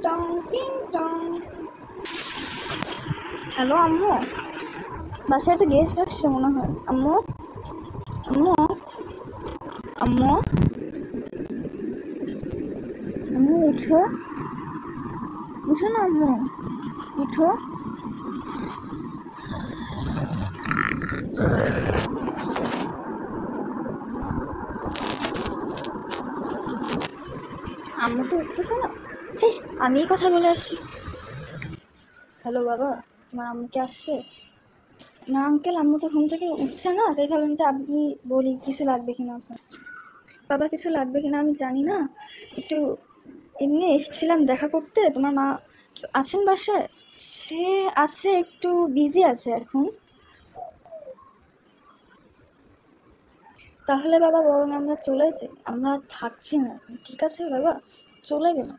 টং টিং টং। হ্যালো আম্মু, বাসায় তো গেস্ট আসছে মনে হয়। আম্মু, আম্মু, আম্মু, আম্মু উঠো, উঠো না আম্মু, উঠো। আম্মু তো উঠতেছে না। ছি, আমিই কথা বলে আসছি। হ্যালো বাবা, তোমার আম্মু কি আসছে? না আঙ্কেল, আম্মু তো ঘুম থেকে উঠছে না, তাই ভাবলাম যে আপনি বলি কিছু লাগবে কিনা আপনার। বাবা কিছু লাগবে কিনা আমি জানি না, একটু এমনি এসেছিলাম দেখা করতে। তোমার মা আছেন বাসায়? সে আছে, একটু বিজি আছে এখন। তাহলে বাবা বরং আমরা চলে যাই, আমরা থাকছি না এখন, ঠিক আছে বাবা? চলে গেলাম,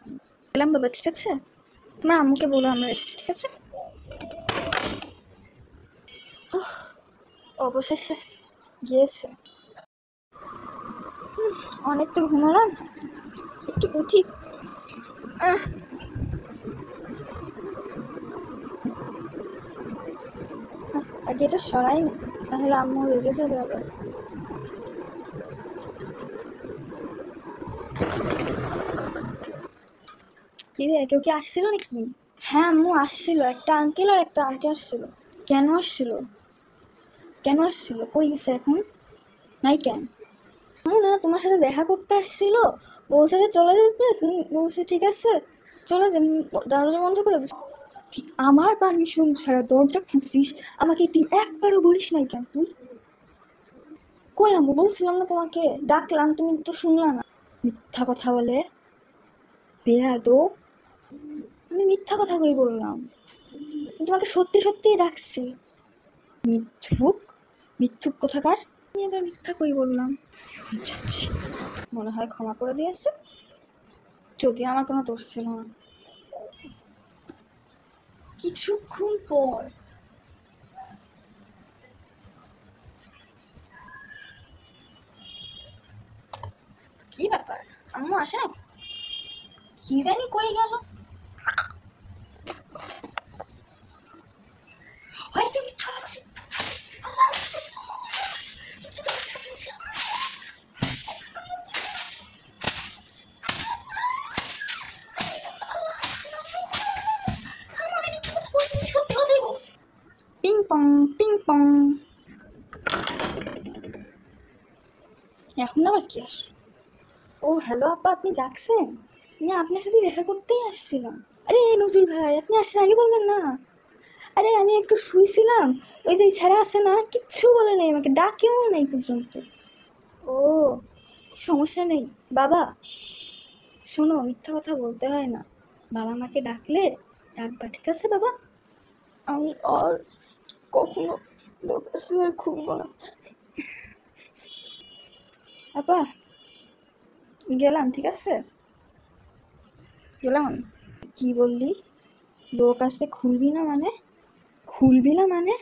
গেলাম বাবা, ঠিক আছে? তোমার আম্মুকে বলো আমরা এসেছি, ঠিক আছে? অবশেষে গিয়েছে। অনেক তো ঘুমালাম, একটু উঠি। আগে এটা সরাই না, তাহলে আম্মু রেগে যাবে আবার। কি রে, কেউ কি আসছিল নাকি? হ্যাঁ আম্মু আসছিল, একটা আঙ্কেল আর একটা আন্টি আসছিল। কেন আসছিল? কেন আসছিল? কই গেছে এখন? নাই কেন? না, তোমার সাথে দেখা করতে আসছিল, বলছে যে চলে যেতে। তুমি বলছি ঠিক আছে চলে যান, দরজা বন্ধ করে দিস। তুই আমার পারমিশন ছাড়া দরজা খুলছিস, আমাকে তুই একবারও বলিস নাই কেন তুই? কই আম্মু, বলছিলাম না তোমাকে, ডাকলাম তুমি তো শুনলা না। মিথ্যা কথা বলে, বেয়াদব। আমি মিথ্যা কথা কই বললাম? আমি তোমাকে সত্যি সত্যিই ডাকছি। মিথ্যুক, মিথ্যুক কোথাকার। আমি এবার মিথ্যা কই বললাম? যাচ্ছি। মনে হয় ক্ষমা করে দিয়েছে, যদি আমার কোনো দোষ ছিল না। কিছুক্ষণ পর কি ব্যাপার, আম্মু আসে না? কি জানি কই গেল, হয়তো মিথ্যা বলছে। সত্যি কথাই বলছি। Ping pong, ping pong. এখন আবার কি আসলো? ও হ্যালো আপা, আপনি যাচ্ছেন? না, আপনার সাথে দেখা করতেই আসছিলাম। আরে নজরুল ভাই, আপনি আসছেন আগে বলবেন না। আরে আমি একটু শুইছিলাম, ওই যে ছেড়ে আসে না, কিচ্ছু বলে নেই আমাকে, ডাকেও নেই পর্যন্ত। ও, সমস্যা নেই বাবা। শোনো, মিথ্যা কথা বলতে হয় না, বাবা মাকে ডাকলে ডাকবা, ঠিক আছে বাবা? আমি আর কখনো লোক আসলে আর খুলবো না। আপা গেলাম, ঠিক আছে? গেলাম আমি। কি বললি? লোক আসলে খুলবি না মানে? খুলবি না মানে?